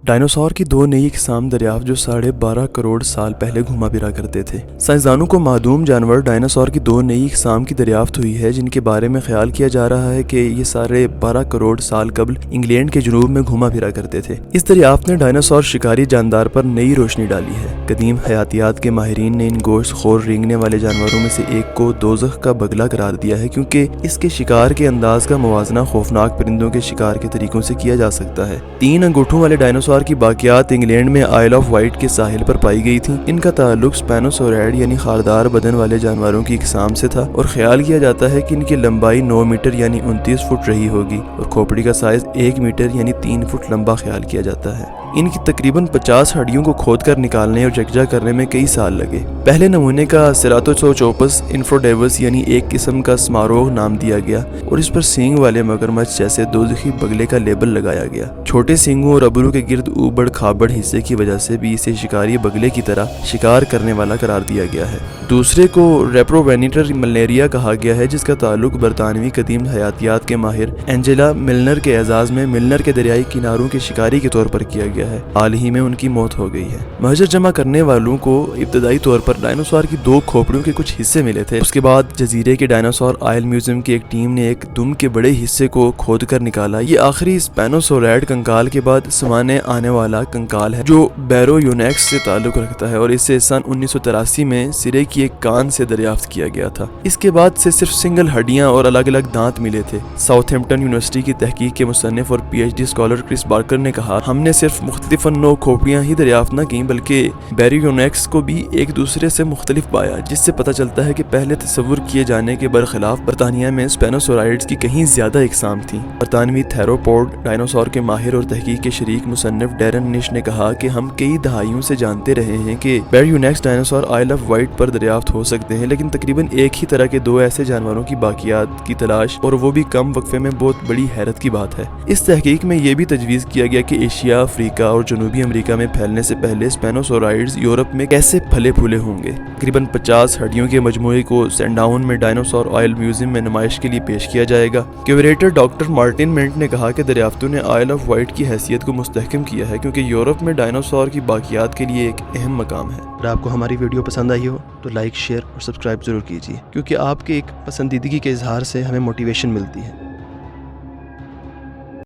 Dinosaur की दो नई इकसाम दरियाफ्त जो 12.5 करोड़ साल पहले घुमा फिरा करते थे। साइंसदानों को मादूम जानवर डायनासोर की दो नई इकसाम की दरियाफ्त हुई है जिनके बारे में ख्याल किया जा रहा है कि ये 12.5 करोड़ साल कबल इंग्लैंड के जुनूब में घुमा फिरा करते थे। इस दरियाफ्त ने डायनासोर शिकारी जानदार पर नई रोशनी डाली है। कदीम हयातियात के माहिरीन ने इन गोश्त खोर रेंगने वाले जानवरों में से एक को दोज़ख का बगला करार दिया है क्योंकि इसके शिकार के अंदाज का मुवाजना खौफनाक परिंदों के शिकार के तरीकों से किया जा सकता है। 3 अंगूठों वाले डायनासोर की बाकियात इंग्लैंड में आइल ऑफ वाइट के साहिल पर पाई गई थी। इनका ताल्लुक स्पेनोसोरैड यानी खारदार बदन वाले जानवरों की इकसाम से था और ख्याल किया जाता है कि इनकी लंबाई 9 मीटर यानी 29 फुट रही होगी और खोपड़ी का साइज 1 मीटर यानी 3 फुट लंबा ख्याल किया जाता है। इनकी तकरीबन 50 हड्डियों को खोदकर निकालने और यकजा करने में कई साल लगे। पहले नमूने का सेराटोसोचोपस इन्फ्रोडेवस यानी एक किस्म का स्मारोग नाम दिया गया और इस पर सींग वाले मगरमच्छ जैसे दोज़खी बगले का लेबल लगाया गया। छोटे सींगों और अबरू के गिर्द ऊबड़ खाबड़ हिस्से की वजह से भी इसे शिकारी बगले की तरह शिकार करने वाला करार दिया गया है। दूसरे को रेप्रोवेनिटर मलेरिया कहा गया है जिसका ताल्लुक बरतानवी कदीम हयातियात के माहिर एंजेला मिलनर के एजाज में मिलनर के दरियाई किनारों के शिकारी के तौर पर किया गया है। हाल ही में उनकी मौत हो गई है। महजर जमा करने वालों को इब्तदाई तौर पर डायनासोर की 2 खोपड़ियों के कुछ हिस्से मिले थे। उसके बाद जजीरे के डायनासोर आयल म्यूजियम की एक टीम ने एक दुम के बड़े हिस्से को खोद कर निकाला। ये आखिरी स्पेनोसोरैड कंकाल के बाद समाने आने वाला कंकाल है जो बैरोयोनेक्स से ताल्लुक रखता है और इसे सन 1983 में सिरे की एक कान से दरियाफ्त किया गया था। इसके बाद से सिर्फ सिंगल हड्डियां और अलग अलग दांत मिले थे। साउथहैम्पटन यूनिवर्सिटी की तहकीक के मुसन्निफ और PhD स्कॉलर क्रिस बार्कर ने कहा, हमने सिर्फ मुख्तलिफन 9 खोपड़ियां ही दरियाफ्त न की बल्कि बैरोयोनेक्स को भी एक दूसरे से मुख्तलिफ पाया, जिससे पता चलता है कि पहले तस्वुर किए जाने के बरखिलाफ बरतानिया में स्पेनोसोराइड्स की कहीं ज्यादा इकसाम थी। बरतानवी थेरोपोड डायनासोर के माहिर और तहकीक के शरीक मुसन्निफ डैरन निश ने कहा कि हम कई दहाइयों से जानते रहे हैं कि बैरोयोनेक्स डायनासोर आइल ऑफ वाइट पर दरियाफ्त हो सकते हैं, लेकिन तकरीबन एक ही तरह के 2 ऐसे जानवरों की बाकियात की तलाश और वो भी कम वक्फे में बहुत बड़ी हैरत की बात है। इस तहकीक में ये भी तजवीज़ किया गया कि एशिया, अफ्रीका और जनूबी अमेरिका में फैलने से पहले स्पेनोसोराइड्स यूरोप में कैसे फले फूले होंगे। तकरीबन 50 हड्डियों के मजमूए को सैंडाउन में डायनासोर ऑयल म्यूजियम में नुमाइश के लिए पेश किया जाएगा। क्यूरेटर डॉक्टर मार्टिन मिंट ने कहा कि दरियाफ्तों ने आइल ऑफ वाइट की हैसियत को मुस्तहकम किया है क्योंकि यूरोप में डायनासोर की बाकियात के लिए एक अहम मकाम है। अगर आपको हमारी वीडियो पसंद आई हो तो लाइक, शेयर और सब्सक्राइब जरूर कीजिए क्योंकि आपके एक पसंदीदगी के इजहार से हमें मोटिवेशन मिलती है।